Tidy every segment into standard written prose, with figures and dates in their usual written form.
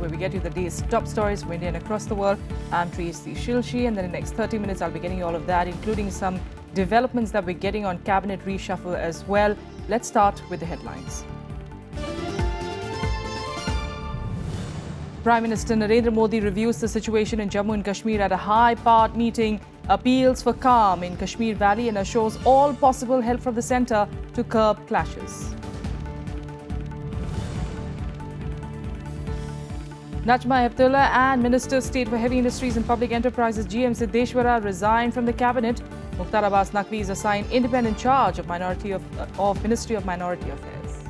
where we get you the day's top stories from India and across the world. I'm Tracy Shilshi, and then in the next 30 minutes, I'll be getting you all of that, including some developments that we're getting on cabinet reshuffle as well. Let's start with the headlines. Prime Minister Narendra Modi reviews the situation in Jammu and Kashmir at a high-powered meeting, appeals for calm in Kashmir Valley and assures all possible help from the centre to curb clashes. Najma Heptulla and Minister of State for Heavy Industries and Public Enterprises GM Siddeshwara resigned from the cabinet. Mukhtar Abbas Naqvi is assigned independent charge of Ministry of Minority Affairs.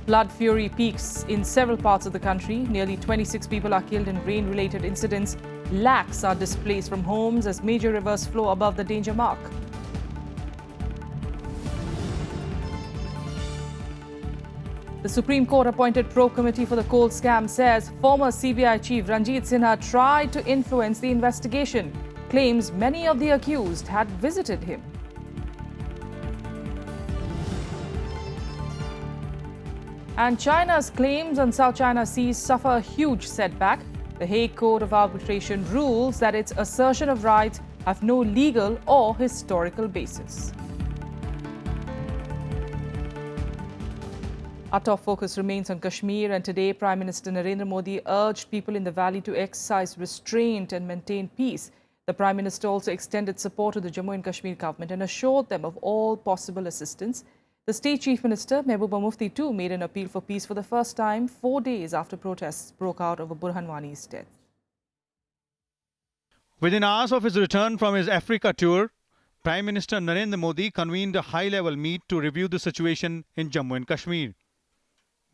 Flood fury peaks in several parts of the country. Nearly 26 people are killed in rain-related incidents. Lakhs are displaced from homes as major rivers flow above the danger mark. The Supreme Court appointed probe committee for the coal scam says former CBI chief Ranjit Sinha tried to influence the investigation, claims many of the accused had visited him. And China's claims on South China Sea suffer a huge setback. The Hague Court of Arbitration rules that its assertion of rights have no legal or historical basis. Our top focus remains on Kashmir, and today Prime Minister Narendra Modi urged people in the valley to exercise restraint and maintain peace. The Prime Minister also extended support to the Jammu and Kashmir government and assured them of all possible assistance. The State Chief Minister, Mehbooba Mufti, too made an appeal for peace for the first time 4 days after protests broke out over Burhan Wani's death. Within hours of his return from his Africa tour, Prime Minister Narendra Modi convened a high-level meet to review the situation in Jammu and Kashmir.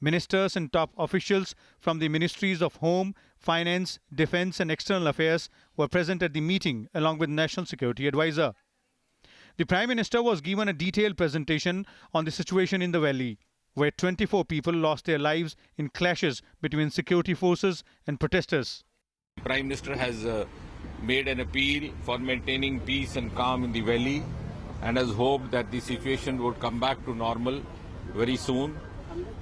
Ministers and top officials from the Ministries of Home, Finance, Defence and External Affairs were present at the meeting along with National Security Advisor. The Prime Minister was given a detailed presentation on the situation in the valley, where 24 people lost their lives in clashes between security forces and protesters. The Prime Minister has made an appeal for maintaining peace and calm in the valley and has hoped that the situation would come back to normal very soon.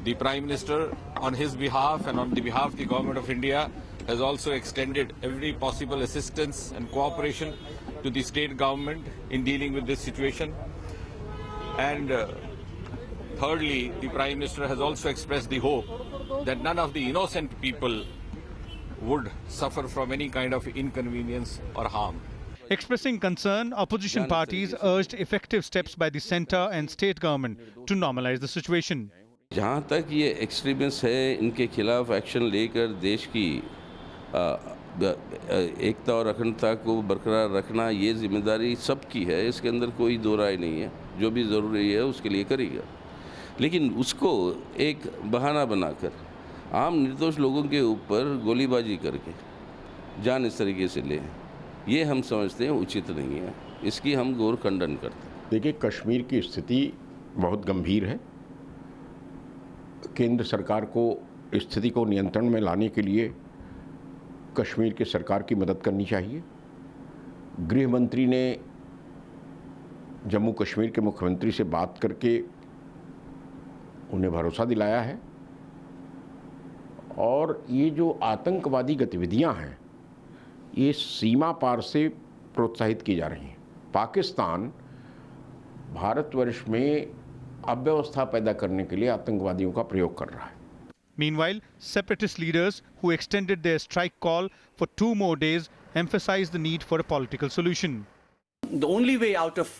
The Prime Minister, on his behalf and on the behalf of the Government of India, has also extended every possible assistance and cooperation to the state government in dealing with this situation. And thirdly, the Prime Minister has also expressed the hope that none of the innocent people would suffer from any kind of inconvenience or harm. Expressing concern, opposition parties urged effective steps by the centre and state government to normalize the situation. जहाँ तक ये extremist है, इनके खिलाफ action लेकर देश की एकता और अखंडता को बरकरार रखना ये जिम्मेदारी सबकी है, इसके अंदर कोई दो राय नहीं है। जो भी ज़रूरी है उसके लिए करेगा, लेकिन उसको एक बहाना बनाकर आम निर्दोष लोगों के ऊपर गोलीबाजी करके जान इस तरीके से ले, ये हम समझते हैं उचित नहीं है। इसकी हम घोर खंडन करते हैं। देखिए, कश्मीर की स्थिति बहुत गंभीर है। केंद्र सरकार को स्थिति को नियंत्रण में लाने के लिए कश्मीर की सरकार की मदद करनी चाहिए। गृह मंत्री ने जम्मू कश्मीर के मुख्यमंत्री से बात करके उन्हें भरोसा दिलाया है, और ये जो आतंकवादी गतिविधियां हैं ये सीमा पार से प्रोत्साहित की जा रही हैं। पाकिस्तान भारतवर्ष में अव्यवस्था पैदा करने के लिए आतंकवादियों का प्रयोग कर रहा है। Meanwhile, separatist leaders who extended their strike call for 2 more days emphasized the need for a political solution. The only way out of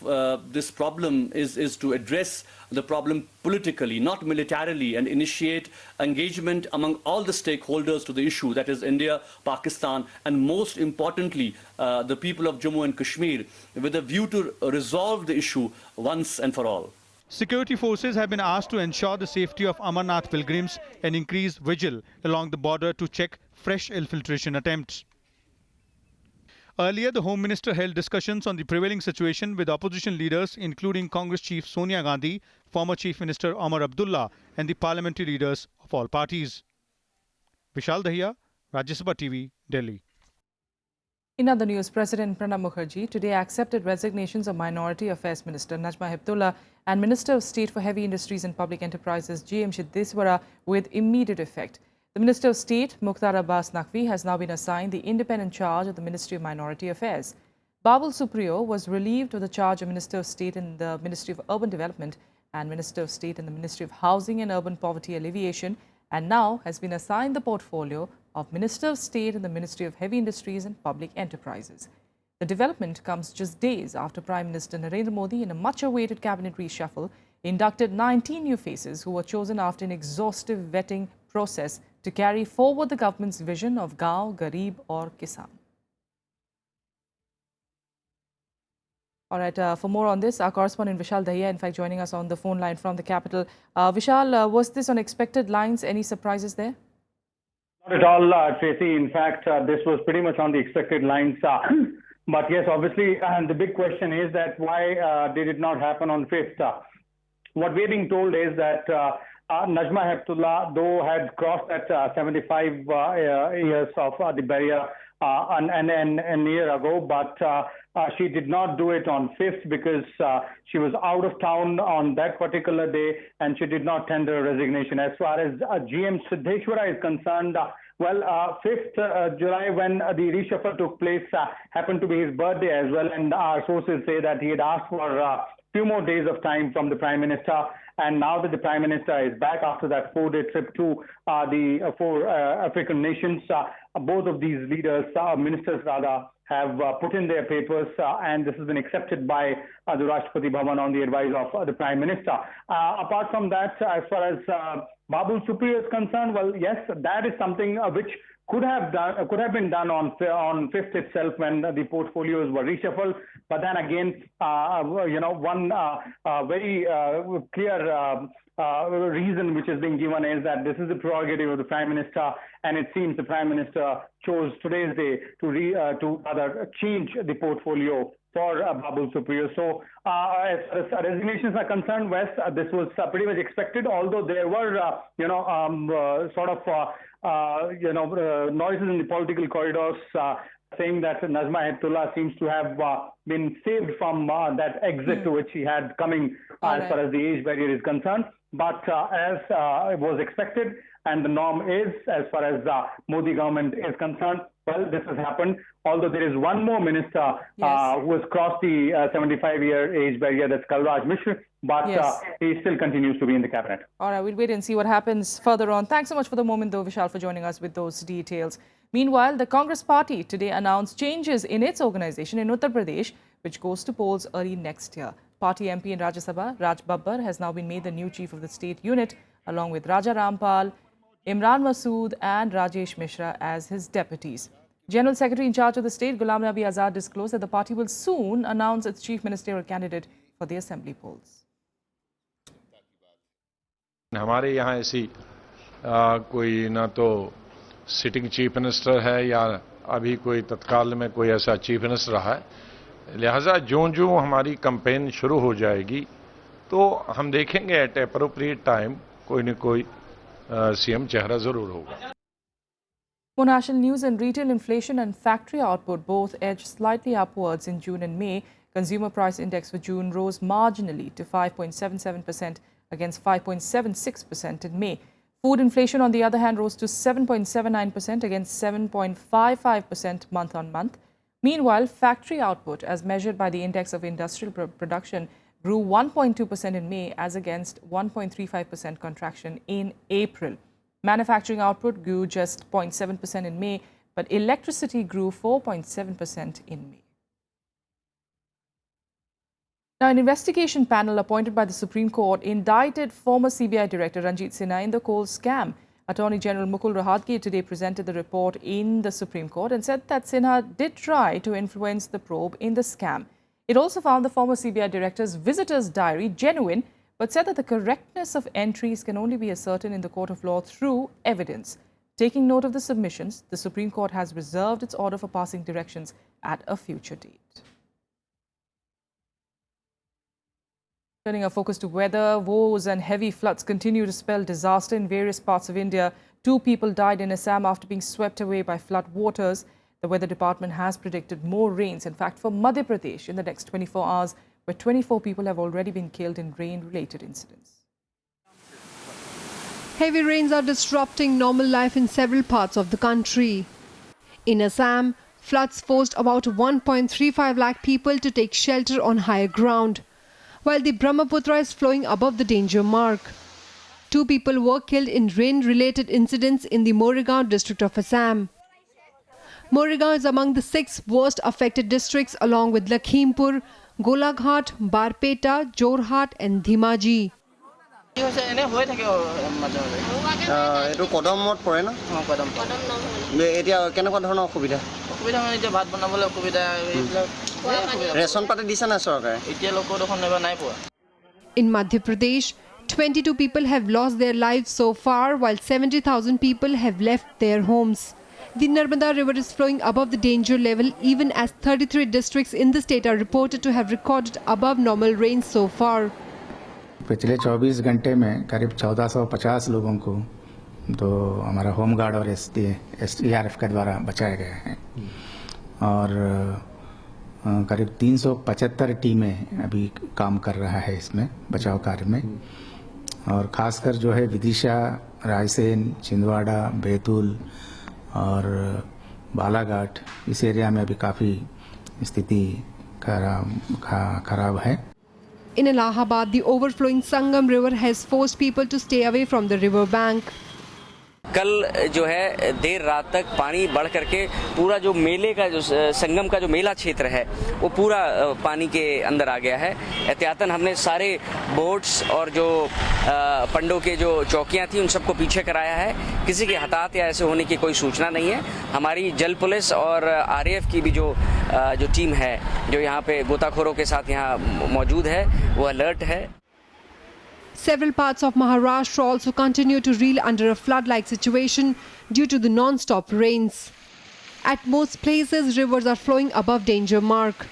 this problem is to address the problem politically, not militarily, and initiate engagement among all the stakeholders to the issue, that is India, Pakistan, and most importantly, the people of Jammu and Kashmir, with a view to resolve the issue once and for all. Security forces have been asked to ensure the safety of Amarnath pilgrims and increase vigil along the border to check fresh infiltration attempts. Earlier, the Home Minister held discussions on the prevailing situation with opposition leaders, including Congress Chief Sonia Gandhi, former Chief Minister Omar Abdullah, and the parliamentary leaders of all parties. Vishal Dahiya, Rajya Sabha TV, Delhi. In other news, President Pranab Mukherjee today accepted resignations of Minority Affairs Minister Najma Heptulla and Minister of State for Heavy Industries and Public Enterprises G.M. Siddeswara with immediate effect. The Minister of State, Mukhtar Abbas Naqvi, has now been assigned the independent charge of the Ministry of Minority Affairs. Babul Supriyo was relieved of the charge of Minister of State in the Ministry of Urban Development and Minister of State in the Ministry of Housing and Urban Poverty Alleviation, and now has been assigned the portfolio of Minister of State in the Ministry of Heavy Industries and Public Enterprises. The development comes just days after Prime Minister Narendra Modi, in a much-awaited cabinet reshuffle, inducted 19 new faces who were chosen after an exhaustive vetting process to carry forward the government's vision of Gaon, Garib or Kisan. All right, for more on this, our correspondent Vishal Dahiya, in fact, joining us on the phone line from the capital. Vishal, was this on expected lines? Any surprises there? Not at all, Tracy. In fact, this was pretty much on the expected lines. But yes, obviously, and the big question is that why did it not happen on 5th? What we're being told is that Najma Heptullah, though had crossed at 75 years of the barrier an year ago, but she did not do it on 5th because she was out of town on that particular day and she did not tender a resignation. As far as G.M. Siddeswara is concerned, 5th July, when the reshuffle took place, happened to be his birthday as well, and our sources say that he had asked for a few more days of time from the Prime Minister. And now that the Prime Minister is back after that 4-day trip to the 4 African nations, both of these leaders, ministers rather, have put in their papers, and this has been accepted by the Rashtrapati Bhavan on the advice of the Prime Minister. Apart from that, as far as Babul Supriyo is concerned, well, yes, that is something which could have been done on 5th itself when the portfolios were reshuffled. But then again, one very clear reason which is being given is that this is the prerogative of the Prime Minister, and it seems the Prime Minister chose today's day to rather change the portfolio for Babul Supriyo. So as resignations are concerned, West, this was pretty much expected, although there were, noises in the political corridors saying that Najma Heptullah seems to have been saved from that exit to which she had coming as far as the age barrier is concerned. But as it was expected, and the norm is, as far as the Modi government is concerned, well, this has happened. Although there is one more minister who has crossed the 75-year age barrier, that's Kalraj Mishra, but he still continues to be in the cabinet. All right, we'll wait and see what happens further on. Thanks so much for the moment, though, Vishal, for joining us with those details. Meanwhile, the Congress party today announced changes in its organization in Uttar Pradesh, which goes to polls early next year. Party MP in Rajya Sabha, Raj Babbar, has now been made the new chief of the state unit, along with Raja Rampal, Imran Masood and Rajesh Mishra as his deputies. General Secretary in charge of the state, Ghulam Nabi Azad, disclosed that the party will soon announce its chief ministerial candidate for the assembly polls. हमारे यहाँ ऐसी कोई ना तो sitting chief minister है या अभी कोई तत्काल में कोई ऐसा चीफ मिनिस्टर रहा है, लिहाजा जो हमारी कैंपेन शुरू हो जाएगी तो हम देखेंगे एट एप्रोप्रिएट टाइम कोई न कोई सीएम चेहरा जरूर होगा. For national news, and retail inflation and factory output both edged slightly upwards in June and May. Consumer price index for June rose marginally to 5.77% against 5.76% in May. Food inflation, on the other hand, rose to 7.79% against 7.55% month on month. Meanwhile, factory output, as measured by the index of industrial production, grew 1.2% in May as against 1.35% contraction in April. Manufacturing output grew just 0.7% in May, but electricity grew 4.7% in May. Now, an investigation panel appointed by the Supreme Court indicted former CBI Director Ranjit Sinha in the coal scam. Attorney General Mukul Rohatgi today presented the report in the Supreme Court and said that Sinha did try to influence the probe in the scam. It also found the former CBI Director's visitor's diary genuine, but said that the correctness of entries can only be ascertained in the court of law through evidence. Taking note of the submissions, the Supreme Court has reserved its order for passing directions at a future date. Turning our focus to weather, woes and heavy floods continue to spell disaster in various parts of India. 2 people died in Assam after being swept away by flood waters. The Weather Department has predicted more rains. In fact, for Madhya Pradesh in the next 24 hours, where 24 people have already been killed in rain-related incidents. Heavy rains are disrupting normal life in several parts of the country. In Assam, floods forced about 1.35 lakh people to take shelter on higher ground, while the Brahmaputra is flowing above the danger mark. 2 people were killed in rain-related incidents in the Moregaon district of Assam. Moregaon is among the 6 worst affected districts along with Lakhimpur, Golaghat, Barpeta, Jorhat and Dhimaji. এইটো কদমত পৰে না কদম এতিয়া কেনেকুৱা ধৰণৰ অসুবিধা অসুবিধা মানে এতিয়া ভাত বনাবলৈ অসুবিধা এইবিলাক ৰেচন পাতি দিছে না চৰকাৰে এতিয়া লোকৰ দেখোন নেবা নাই পোৱা In Madhya Pradesh, 22 people have lost their lives so far, while 70,000 people have left their homes. The Narmada River is flowing above the danger level, even as 33 districts in the state are reported to have recorded above normal rains so far. पिछले 24 घंटे में करीब 1450 लोगों को तो हमारा home guard और SDRF के द्वारा बचाए गए हैं और करीब 375 टीमें अभी काम कर रहा है इसमें बचाव कार्य में और खासकर जो है विदिशा, रायसेन, छिंदवाड़ा, बैतूल और बालाघाट इस एरिया में अभी काफ़ी स्थिति खराब है. In Allahabad, the overflowing Sangam River has forced people to stay away from the river bank. कल जो है देर रात तक पानी बढ़ करके पूरा जो मेले का जो संगम का जो मेला क्षेत्र है वो पूरा पानी के अंदर आ गया है. एहतियातन हमने सारे बोट्स और जो पंडों के जो चौकियां थी उन सबको पीछे कराया है. किसी के हताहत या ऐसे होने की कोई सूचना नहीं है. हमारी जल पुलिस और RAF की भी जो टीम है जो यहाँ पे गोताखोरों के साथ यहाँ मौजूद है वो अलर्ट है. Several parts of Maharashtra also continue to reel under a flood-like situation due to the non-stop rains. At most places, rivers are flowing above danger mark.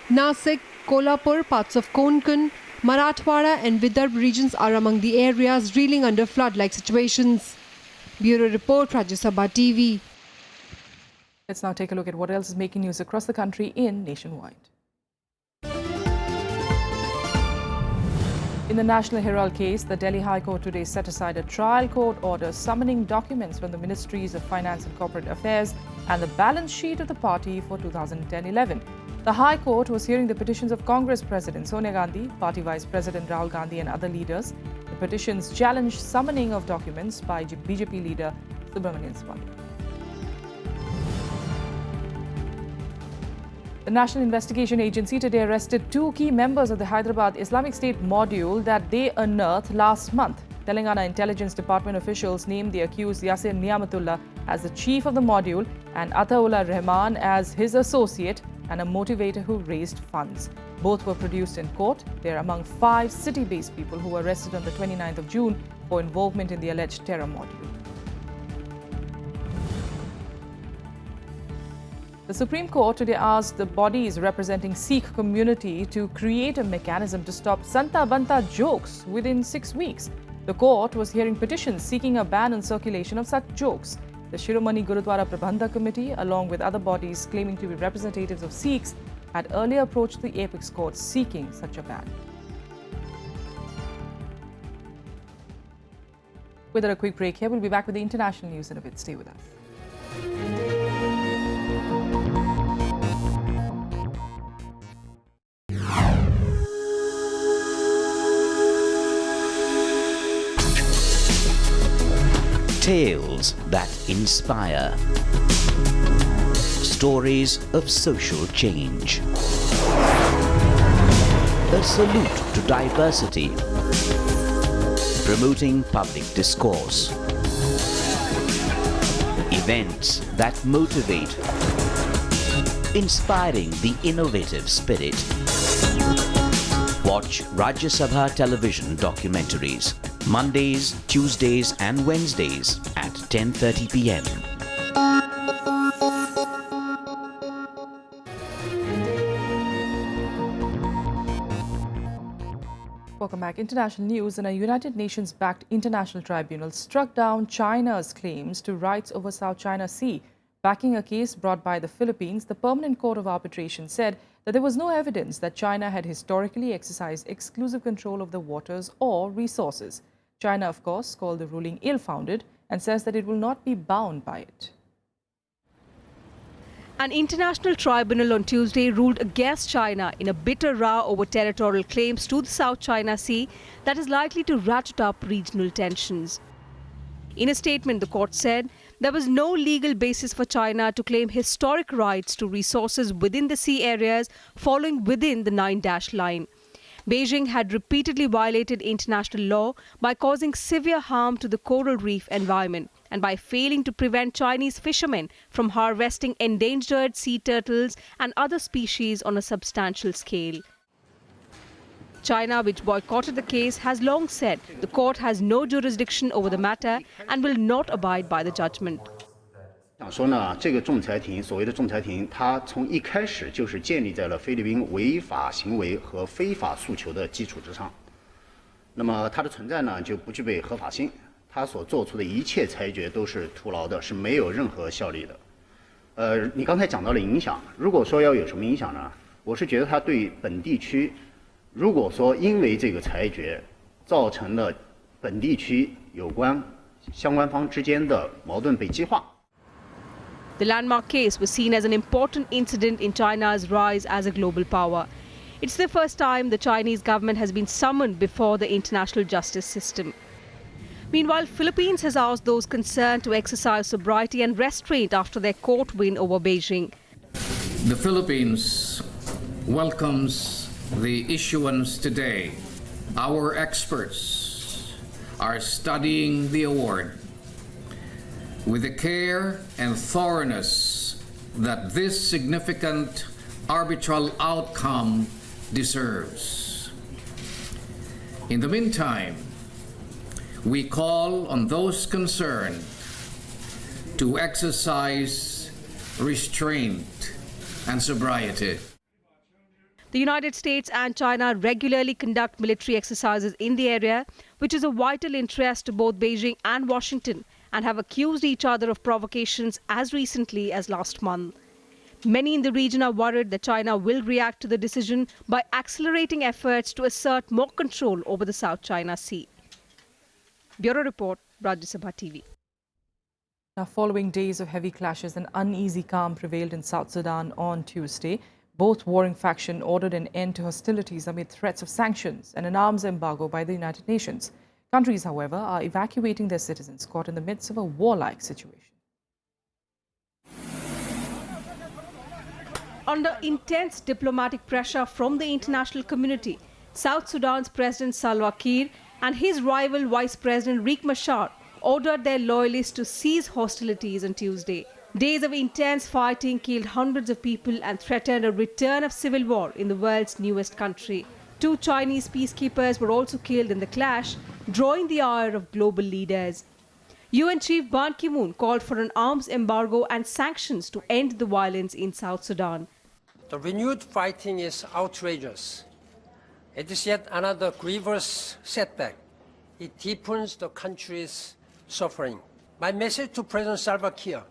Nasik, Kolhapur, parts of Konkan, Marathwada and Vidarbh regions are among the areas reeling under flood-like situations. Bureau Report, Rajya Sabha TV. Let's now take a look at what else is making news across the country in Nationwide. In the National Herald case, the Delhi High Court today set aside a trial court order summoning documents from the Ministries of Finance and Corporate Affairs and the balance sheet of the party for 2010-11. The High Court was hearing the petitions of Congress President Sonia Gandhi, Party Vice President Rahul Gandhi and other leaders. The petitions challenged summoning of documents by BJP leader Subramanian Swamy. The National Investigation Agency today arrested 2 key members of the Hyderabad Islamic State module that they unearthed last month. Telangana Intelligence Department officials named the accused Yasir Niamatullah as the chief of the module and Ataullah Rahman as his associate and a motivator who raised funds. Both were produced in court. They are among 5 city-based people who were arrested on the 29th of June for involvement in the alleged terror module. The Supreme Court today asked the bodies representing Sikh community to create a mechanism to stop Santa Banta jokes within 6 weeks. The court was hearing petitions seeking a ban on circulation of such jokes. The Shiromani Gurudwara Prabandhak Committee, along with other bodies claiming to be representatives of Sikhs, had earlier approached the Apex Court seeking such a ban. With a quick break here, we'll be back with the international news in a bit. Stay with us. Tales that inspire. Stories of social change. A salute to diversity. Promoting public discourse. Events that motivate. Inspiring the innovative spirit. Watch Rajya Sabha television documentaries. Mondays, Tuesdays and Wednesdays at 10:30 p.m. Welcome back. International news. And a United Nations-backed international tribunal struck down China's claims to rights over South China Sea. Backing a case brought by the Philippines, the Permanent Court of Arbitration said that there was no evidence that China had historically exercised exclusive control of the waters or resources. China, of course, called the ruling ill-founded and says that it will not be bound by it. An international tribunal on Tuesday ruled against China in a bitter row over territorial claims to the South China Sea that is likely to ratchet up regional tensions. In a statement, the court said there was no legal basis for China to claim historic rights to resources within the sea areas falling within the 9-dash line. Beijing had repeatedly violated international law by causing severe harm to the coral reef environment and by failing to prevent Chinese fishermen from harvesting endangered sea turtles and other species on a substantial scale. China, which boycotted the case, has long said the court has no jurisdiction over the matter and will not abide by the judgment. 想说呢，这个仲裁庭，所谓的仲裁庭，它从一开始就是建立在了菲律宾违法行为和非法诉求的基础之上。那么它的存在呢，就不具备合法性，它所做出的一切裁决都是徒劳的，是没有任何效力的。你刚才讲到了影响，如果说要有什么影响呢？我是觉得它对本地区，如果说因为这个裁决造成了本地区相关方之间的矛盾被激化。 The landmark case was seen as an important incident in China's rise as a global power. It's the first time the Chinese government has been summoned before the international justice system. Meanwhile, Philippines has asked those concerned to exercise sobriety and restraint after their court win over Beijing. The Philippines welcomes the issuance today. Our experts are studying the award with the care and thoroughness that this significant arbitral outcome deserves. In the meantime, we call on those concerned to exercise restraint and sobriety. The United States and China regularly conduct military exercises in the area, which is of vital interest to both Beijing and Washington, and have accused each other of provocations as recently as last month. Many in the region are worried that China will react to the decision by accelerating efforts to assert more control over the South China Sea. Bureau Report, Rajya Sabha TV. Now, following days of heavy clashes, an uneasy calm prevailed in South Sudan on Tuesday. Both warring factions ordered an end to hostilities amid threats of sanctions and an arms embargo by the United Nations. Countries, however, are evacuating their citizens caught in the midst of a warlike situation. Under intense diplomatic pressure from the international community, South Sudan's President Salva Kiir and his rival Vice President Riek Machar ordered their loyalists to cease hostilities on Tuesday. Days of intense fighting killed hundreds of people and threatened a return of civil war in the world's newest country. 2 Chinese peacekeepers were also killed in the clash, drawing the ire of global leaders. UN Chief Ban Ki-moon called for an arms embargo and sanctions to end the violence in South Sudan. The renewed fighting is outrageous. It is yet another grievous setback. It deepens the country's suffering. My message to President Salva Kiir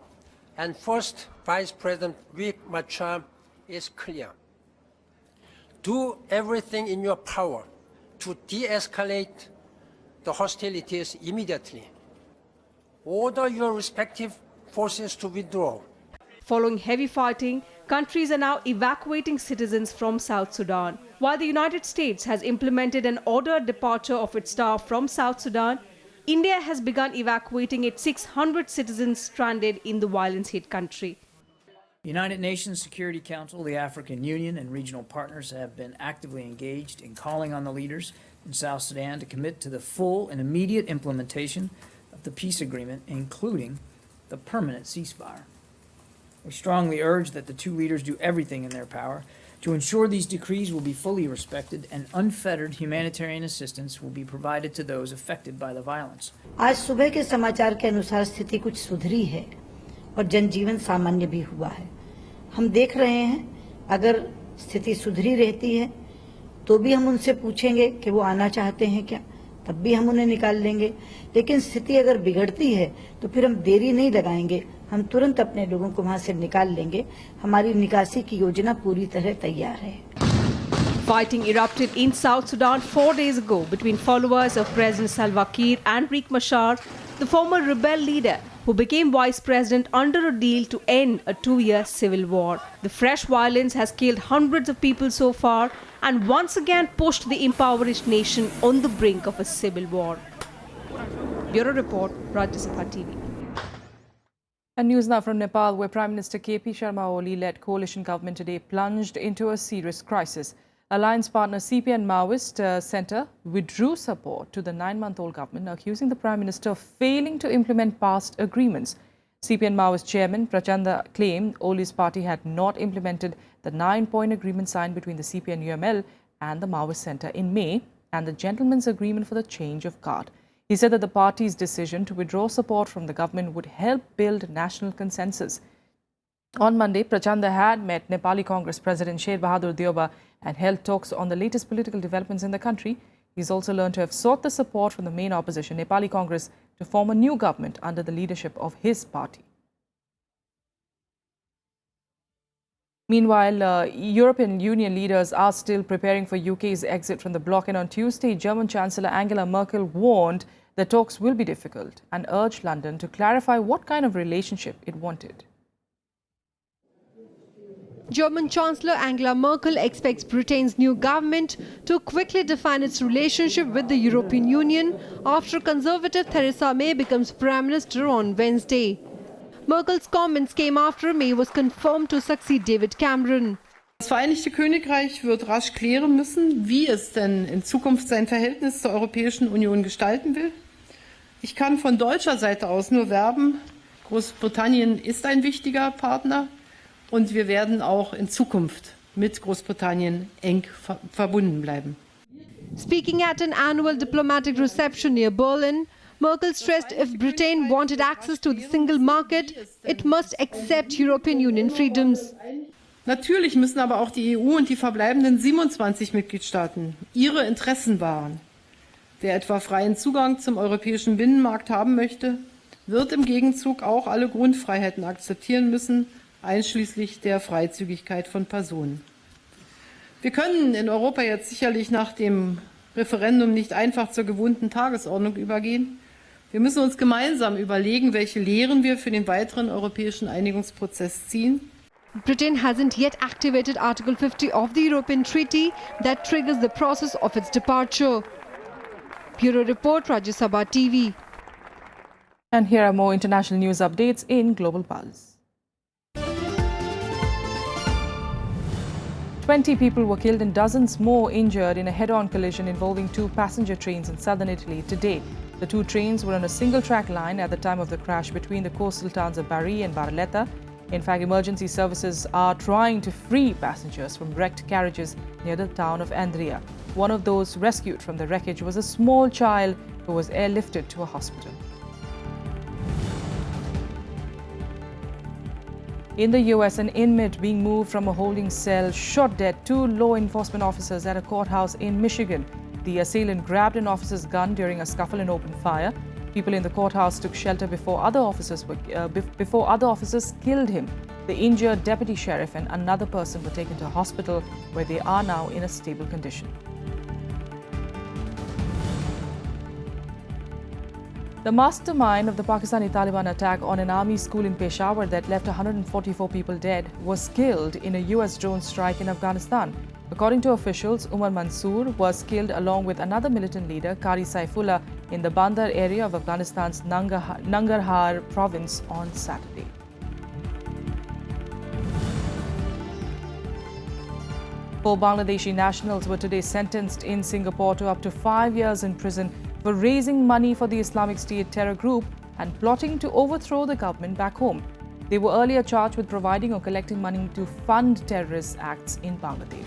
and First Vice President Riek Machar is clear. Do everything in your power to de-escalate the hostilities immediately. Order your respective forces to withdraw. Following heavy fighting, countries are now evacuating citizens from South Sudan. While the United States has implemented an ordered departure of its staff from South Sudan, India has begun evacuating its 600 citizens stranded in the violence-hit country. The United Nations Security Council, the African Union, and regional partners have been actively engaged in calling on the leaders in South Sudan to commit to the full and immediate implementation of the peace agreement, including the permanent ceasefire. We strongly urge that the 2 leaders do everything in their power to ensure these decrees will be fully respected and unfettered humanitarian assistance will be provided to those affected by the violence. आज सुबह के समाचार के अनुसार स्थिति कुछ सुधरी है और जनजीवन सामान्य भी हुआ है। हम देख रहे हैं अगर स्थिति सुधरी रहती है तो भी हम उनसे पूछेंगे कि वो आना चाहते हैं क्या, तब भी हम उन्हें निकाल लेंगे। लेकिन स्थिति अगर बिगड़ती है तो फिर हम देरी नहीं लगाएंगे, हम तुरंत अपने लोगों को वहां से निकाल लेंगे। हमारी निकासी की योजना पूरी तरह तैयार है। Fighting erupted in South Sudan 4 days ago between followers of President Salva Kiir and Riek Machar, the former rebel leader who became vice president under a deal to end a 2-year civil war. The fresh violence has killed hundreds of people so far and once again pushed the impoverished nation on the brink of a civil war. Bureau Report, Rajya TV. And news now from Nepal, where Prime Minister KP Sharma Oli-led coalition government today plunged into a serious crisis. Alliance partner CPN Maoist Centre withdrew support to the 9-month-old government, accusing the Prime Minister of failing to implement past agreements. CPN Maoist Chairman Prachanda claimed Oli's party had not implemented the 9-point agreement signed between the CPN-UML and the Maoist Centre in May and the gentleman's agreement for the change of guard. He said that the party's decision to withdraw support from the government would help build national consensus. On Monday, Prachanda had met Nepali Congress President Sher Bahadur Deoba and held talks on the latest political developments in the country. He's also learned to have sought the support from the main opposition, Nepali Congress, to form a new government under the leadership of his party. Meanwhile, European Union leaders are still preparing for UK's exit from the bloc, and on Tuesday, German Chancellor Angela Merkel warned that talks will be difficult and urged London to clarify what kind of relationship it wanted. German Chancellor Angela Merkel expects Britain's new government to quickly define its relationship with the European Union after Conservative Theresa May becomes Prime Minister on Wednesday. Merkel's comments came after May was confirmed to succeed David Cameron. Das Vereinigte Königreich wird rasch klären müssen, wie es denn in Zukunft sein Verhältnis zur Europäischen Union gestalten will. Ich kann von deutscher Seite aus nur werben, Großbritannien ist ein wichtiger Partner. Und wir werden auch in Zukunft mit Großbritannien eng verbunden bleiben. Speaking at an annual diplomatic reception near Berlin, Merkel stressed if Britain wanted access to the single market, it must accept European Union freedoms. Natürlich müssen aber auch die EU und die verbleibenden 27 Mitgliedstaaten ihre Interessen wahren. Wer etwa freien Zugang zum europäischen Binnenmarkt haben möchte, wird im Gegenzug auch alle Grundfreiheiten akzeptieren müssen, einschließlich der Freizügigkeit von Personen. Wir können in Europa jetzt sicherlich nach dem Referendum nicht einfach zur gewohnten Tagesordnung übergehen. Wir müssen uns gemeinsam überlegen, welche Lehren wir für den weiteren europäischen Einigungsprozess ziehen. Britain hasn't yet activated Article 50 of the European Treaty that triggers the process of its departure. Bureau Report, Rajya TV. And here are more international news updates in Global Pulse. 20 people were killed and dozens more injured in a head-on collision involving 2 passenger trains in southern Italy today. The 2 trains were on a single-track line at the time of the crash between the coastal towns of Bari and Barletta. In fact, emergency services are trying to free passengers from wrecked carriages near the town of Andria. One of those rescued from the wreckage was a small child who was airlifted to a hospital. In the US, an inmate being moved from a holding cell shot dead 2 law enforcement officers at a courthouse in Michigan. The assailant grabbed an officer's gun during a scuffle and opened fire. People in the courthouse took shelter before other officers killed him. The injured deputy sheriff and another person were taken to a hospital where they are now in a stable condition. The mastermind of the Pakistani Taliban attack on an army school in Peshawar that left 144 people dead was killed in a US drone strike in Afghanistan. According to officials, Umar Mansoor was killed along with another militant leader, Qari Saifullah, in the Bandar area of Afghanistan's Nangarhar province on Saturday. Four Bangladeshi nationals were today sentenced in Singapore to up to 5 years in prison for raising money for the Islamic State terror group and plotting to overthrow the government back home. They were earlier charged with providing or collecting money to fund terrorist acts in Bangladesh.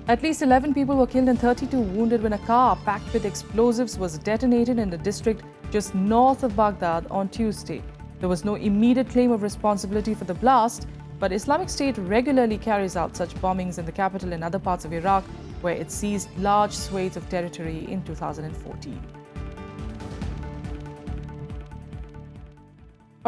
At least 11 people were killed and 32 wounded when a car packed with explosives was detonated in the district just north of Baghdad on Tuesday. There was no immediate claim of responsibility for the blast, but Islamic State regularly carries out such bombings in the capital and other parts of Iraq, where it seized large swathes of territory in 2014.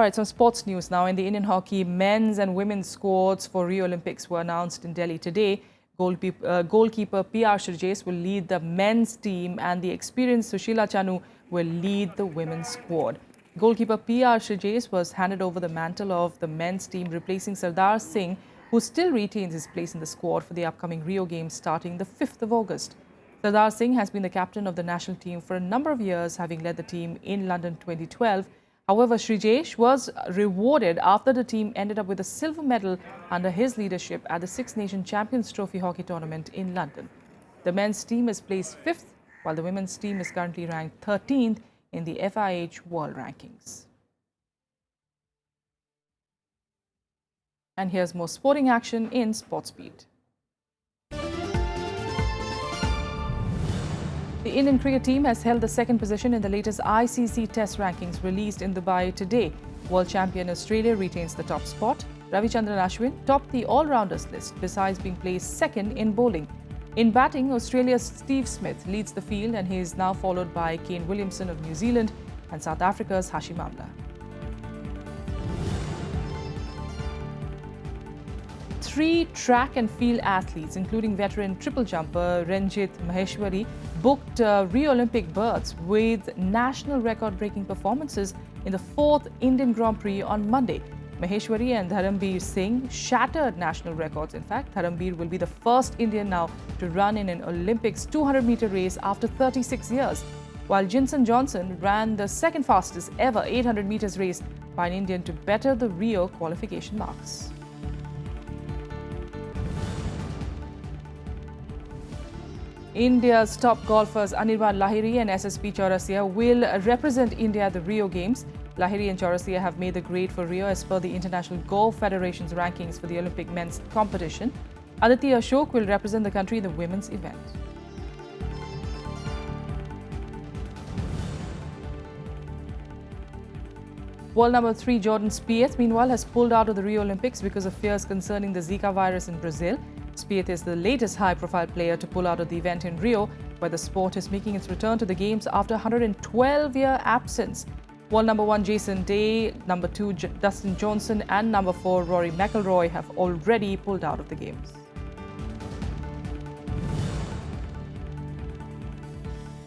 All right, some sports news now. In the Indian hockey, men's and women's squads for Rio Olympics were announced in Delhi today. Goalkeeper P.R. Shirjes will lead the men's team and the experienced Sushila Chanu will lead the women's squad. Goalkeeper P.R. Shirjes was handed over the mantle of the men's team, replacing Sardar Singh, who still retains his place in the squad for the upcoming Rio Games starting the 5th of August. Sardar Singh has been the captain of the national team for a number of years, having led the team in London 2012. However, Shirjes was rewarded after the team ended up with a silver medal under his leadership at the Six Nations Champions Trophy hockey tournament in London. The men's team is placed 5th, while the women's team is currently ranked 13th in the FIH World Rankings. And here's more sporting action in SportsBeat. The Indian cricket team has held the second position in the latest ICC Test rankings released in Dubai today. World champion Australia retains the top spot. Ravichandran Ashwin topped the all-rounders list, besides being placed second in bowling. In batting, Australia's Steve Smith leads the field and he is now followed by Kane Williamson of New Zealand and South Africa's Hashim Amla. 3 track and field athletes, including veteran triple jumper Ranjit Maheshwari, booked Rio Olympic berths with national record-breaking performances in the 4th Indian Grand Prix on Monday. Maheshwari and Dharambir Singh shattered national records. In fact, Dharambir will be the first Indian now to run in an Olympics 200-meter race after 36 years, while Jinson Johnson ran the second fastest ever 800 meters race by an Indian to better the Rio qualification marks. India's top golfers Anirban Lahiri and SSP Chaurasia will represent India at the Rio Games. Lahiri and Chaurasia have made the grade for Rio as per the International Golf Federation's rankings for the Olympic men's competition. Aditi Ashok will represent the country in the women's event. World number 3 Jordan Spieth, meanwhile, has pulled out of the Rio Olympics because of fears concerning the Zika virus in Brazil. Spieth is the latest high-profile player to pull out of the event in Rio, where the sport is making its return to the Games after a 112-year absence. World number 1 Jason Day, number 2 Dustin Johnson and number 4 Rory McIlroy have already pulled out of the Games.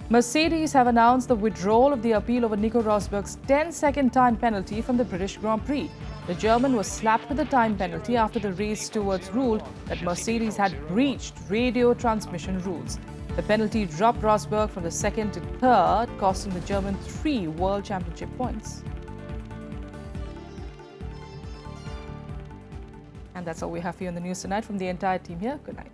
Mercedes have announced the withdrawal of the appeal over Nico Rosberg's 10-second time penalty from the British Grand Prix. The German was slapped with the time penalty after the race stewards ruled that Mercedes had breached radio transmission rules. The penalty dropped Rosberg from the second to third, costing the German 3 World Championship points. And that's all we have for you on the news tonight. From the entire team here, good night.